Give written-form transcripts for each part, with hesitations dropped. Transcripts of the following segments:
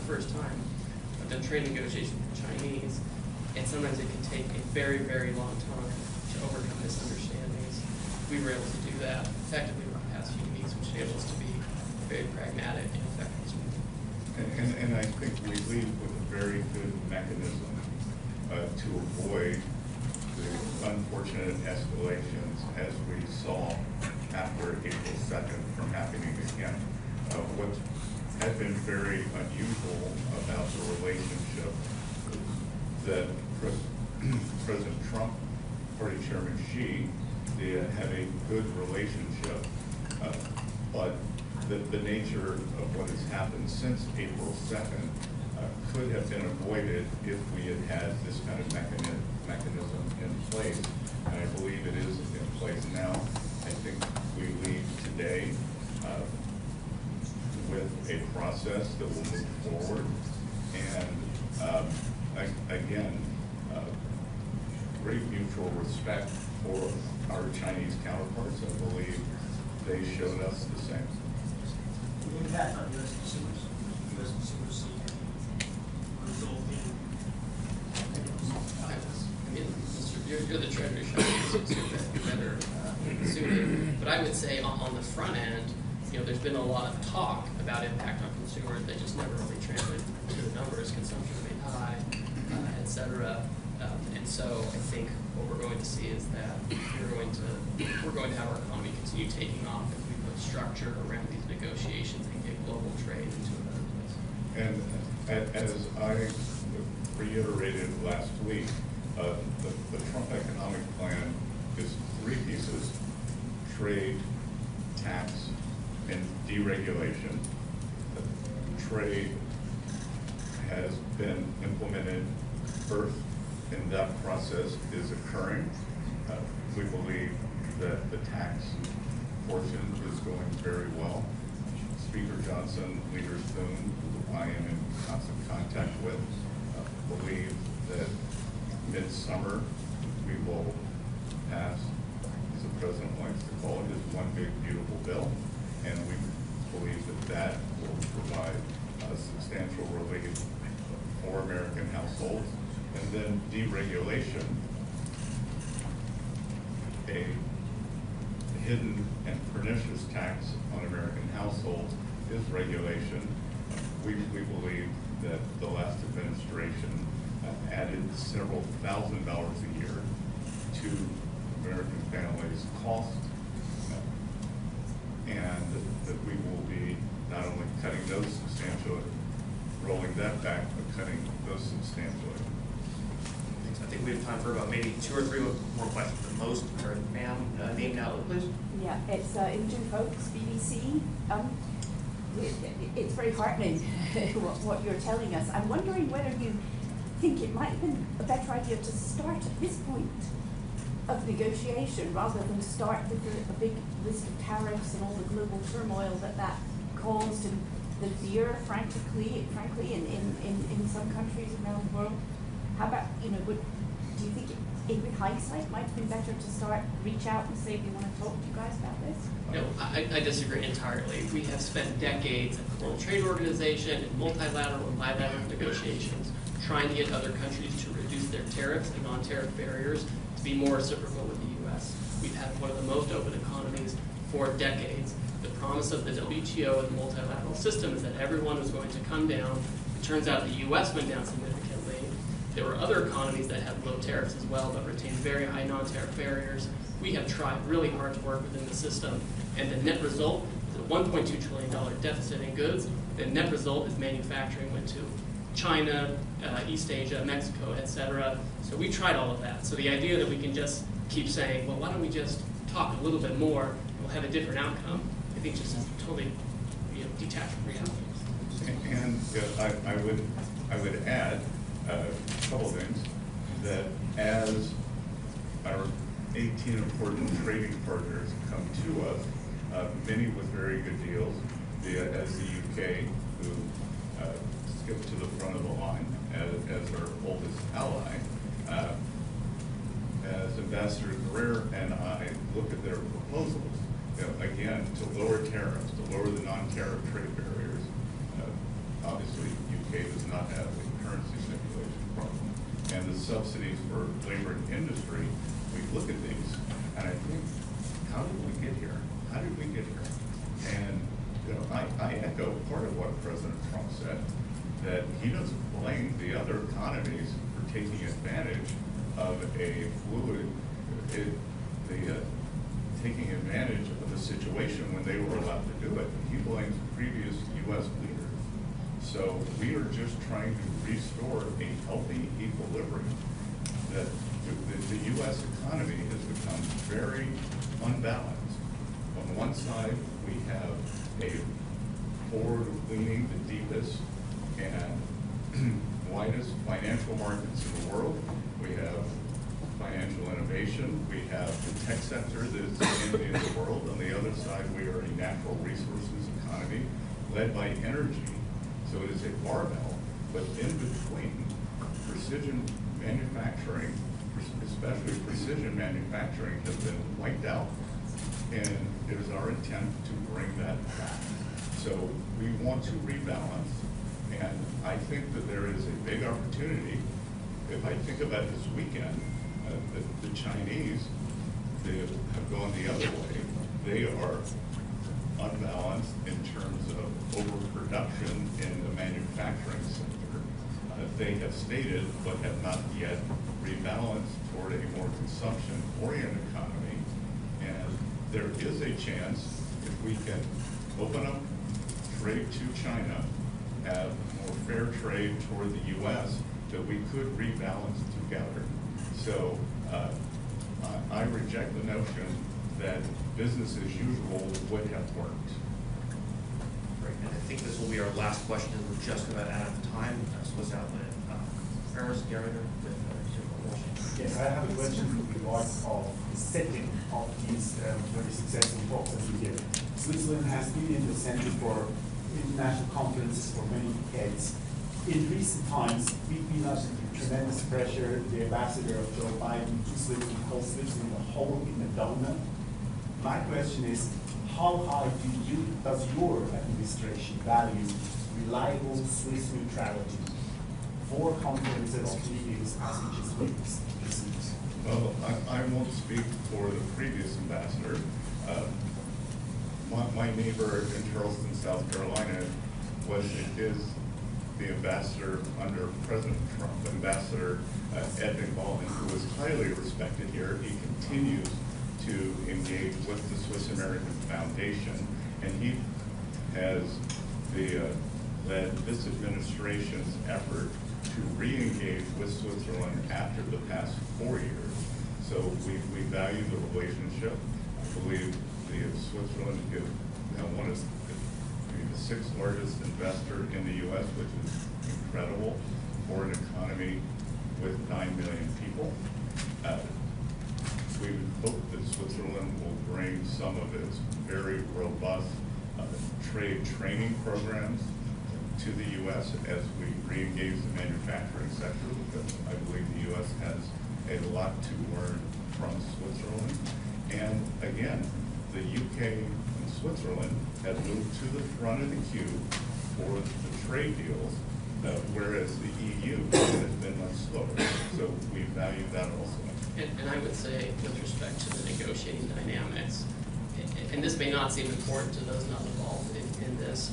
first time I've done trade negotiations with the Chinese, and sometimes it can take a very, very long time to overcome misunderstandings. We were able to do that effectively over the past few weeks, which enables us to be very pragmatic and effective. And I think we lead with a very good mechanism to avoid the unfortunate escalations as we saw after April 2nd from happening again. What has been very unusual about the relationship that President Trump, Party Chairman Xi, they have a good relationship, but the nature of what has happened since April 2nd could have been avoided if we had had this kind of mechanism in place. And I believe it is in place now. I think we leave today with a process that will move forward. And again, great mutual respect for our Chinese counterparts. I believe they showed us the same. The impact on U.S. consumers. U.S. consumers see any result in. I mean, you're the Treasury Secretary, so you're better suited. But I would say on the front end, there's been a lot of talk about impact on consumers. They just never really translate to the numbers. Consumption remained high, et cetera. And so I think what we're going to see is that we're going to have our economy continue taking off if we put structure around these negotiations and get global trade into a better place. And as I reiterated last week, the Trump economic plan is three pieces: trade, tax, and deregulation. Trade has been implemented first, and that process is occurring. We believe that the tax portion is going very well. Speaker Johnson, Leader Thune, who I am in constant contact with, believe that midsummer we will pass, as the President likes to call it, is one big beautiful bill, and we believe that that will provide substantial relief for American households. And then deregulation, a hidden and pernicious tax on American households, is regulation. We believe that the last administration added several $1,000s a year to American families' cost, and that we will be not only cutting those substantially, rolling that back, but cutting those substantially. I think we have time for about maybe 2 or 3 more questions at most. Ma'am, name now, please. Yeah, it's Imogen Folks, BBC. It's very heartening what you're telling us. I'm wondering whether you think it might have been a better idea to start at this point of negotiation rather than start with a big list of tariffs and all the global turmoil that caused, and the fear, frankly, in some countries around the world. How about, do you think with hindsight it might have been better to reach out and say, we want to talk to you guys about this? No, I disagree entirely. We have spent decades at the World Trade Organization in multilateral and bilateral negotiations trying to get other countries to reduce their tariffs and non-tariff barriers to be more reciprocal with the U.S. We've had one of the most open economies for decades. The promise of the WTO and the multilateral system is that everyone was going to come down. It turns out the U.S. went down significantly. There were other economies that had low tariffs as well, but retained very high non-tariff barriers. We have tried really hard to work within the system, and the net result is a $1.2 trillion deficit in goods. The net result is manufacturing went to China, East Asia, Mexico, et cetera. So we tried all of that. So the idea that we can just keep saying, well, why don't we just talk a little bit more, and we'll have a different outcome, I think just totally detached from reality. And I would add a couple things, that as our 18 important trading partners come to us, many with very good deals, as the UK, who skipped to the front of the line as our oldest ally, as Ambassador Greer and I look at their proposals, again, to lower tariffs, to lower the non-tariff trade barriers. Obviously, UK does not have a currency speculation problem. And the subsidies for labor and industry, we look at these, and I think, how did we get here? How did we get here? And you know, I echo part of what President Trump said, that he doesn't blame the other economies for taking advantage of a fluid, taking advantage of the situation when they were allowed to do it. He blames previous U.S. leaders. So we are just trying to restore a healthy equilibrium. That the U.S. economy has become very unbalanced. On one side, we have a forward-leaning, the deepest and widest financial markets in the world. We have financial innovation. We have the tech sector that's in the world. On the other side, we are a natural resources economy led by energy. So it is a barbell, but in between, precision manufacturing, especially precision manufacturing, has been wiped out. And it is our intent to bring that back. So we want to rebalance. And I think that there is a big opportunity. If I think about this weekend, the Chinese, they have gone the other way. They are unbalanced in terms of overproduction in the manufacturing sector. They have stated, but have not yet rebalanced toward a more consumption-oriented economy. And there is a chance, if we can open up trade to China, have more fair trade toward the U.S., that we could rebalance together. So I reject the notion that business as usual would have worked. Great, and I think this will be our last question. We're just about out of time. Swiss outlet. Ferris Gerringer with Washington. Yes, I have a question with regard of the setting of these very successful talks that you give. Switzerland has been in the center for international conferences for many decades. In recent times, we've been under tremendous pressure. The ambassador of Joe Biden to Switzerland calls Switzerland a hole in a donut. My question is, how high does your administration value reliable Swiss neutrality for conferences, meetings, as it just witnessed? Well, I won't speak for the previous ambassador. My neighbor in Charleston, South Carolina, is the ambassador under President Trump, Ambassador Ed McMullen, who is highly respected here. He continues to engage with the Swiss American Foundation, and he has led this administration's effort to re-engage with Switzerland after the past 4 years. So we value the relationship. I believe Switzerland is one of the sixth largest investor in the U.S., which is incredible for an economy with 9 million people. We hope that Switzerland will bring some of its very robust trade training programs to the U.S. as we re-engage the manufacturing sector, because I believe the U.S. has a lot to learn from Switzerland. And again, the UK and Switzerland have moved to the front of the queue for the trade deals, whereas the EU has been much slower. So we value that also. And I would say, with respect to the negotiating dynamics, and this may not seem important to those not involved in this,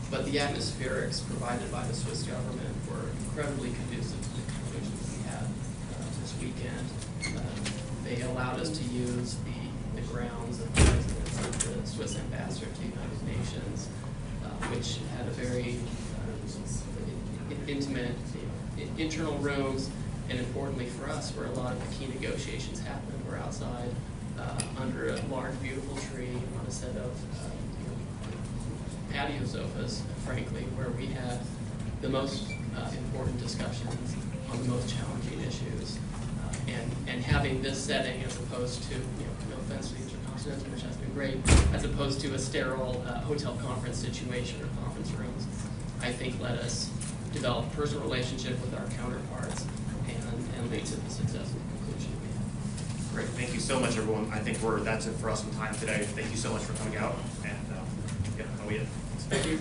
but the atmospherics provided by the Swiss government were incredibly conducive to the conclusions we had this weekend. They allowed us to use the grounds of the residence of the Swiss ambassador to the United Nations, which had a very intimate internal rooms, and importantly for us, where a lot of the key negotiations happened. We're outside under a large, beautiful tree on a set of patio sofas, frankly, where we had the most important discussions on the most challenging issues. And having this setting as opposed to, no offense to the Intercontinental, which has been great, as opposed to a sterile hotel conference situation or conference rooms, I think let us develop a personal relationship with our counterparts and lead to the successful conclusion we have. Great, thank you so much, everyone. I think that's it for us in time today. Thank you so much for coming out, and yeah, that'll be it. Thank you.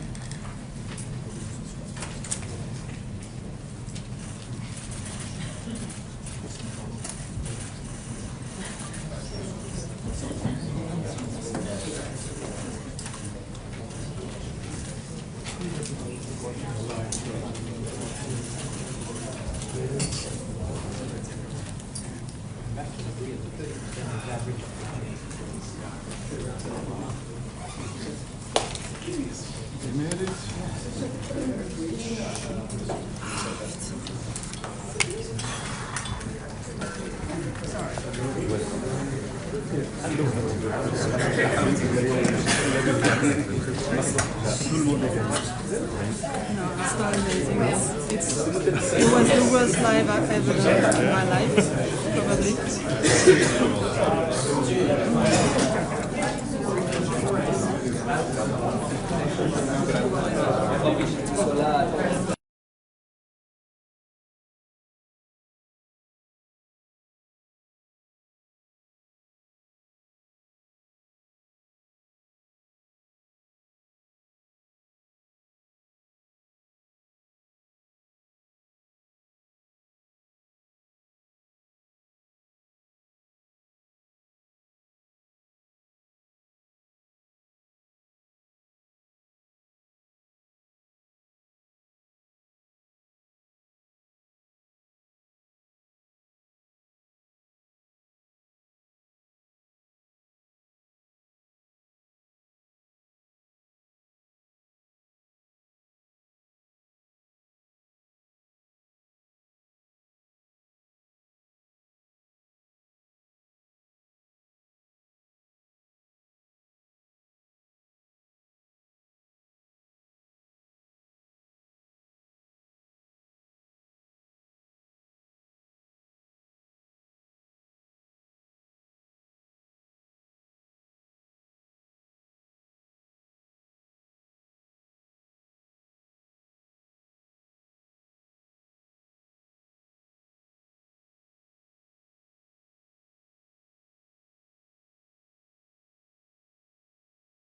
amazing. It was the worst live I've ever done in my life, probably.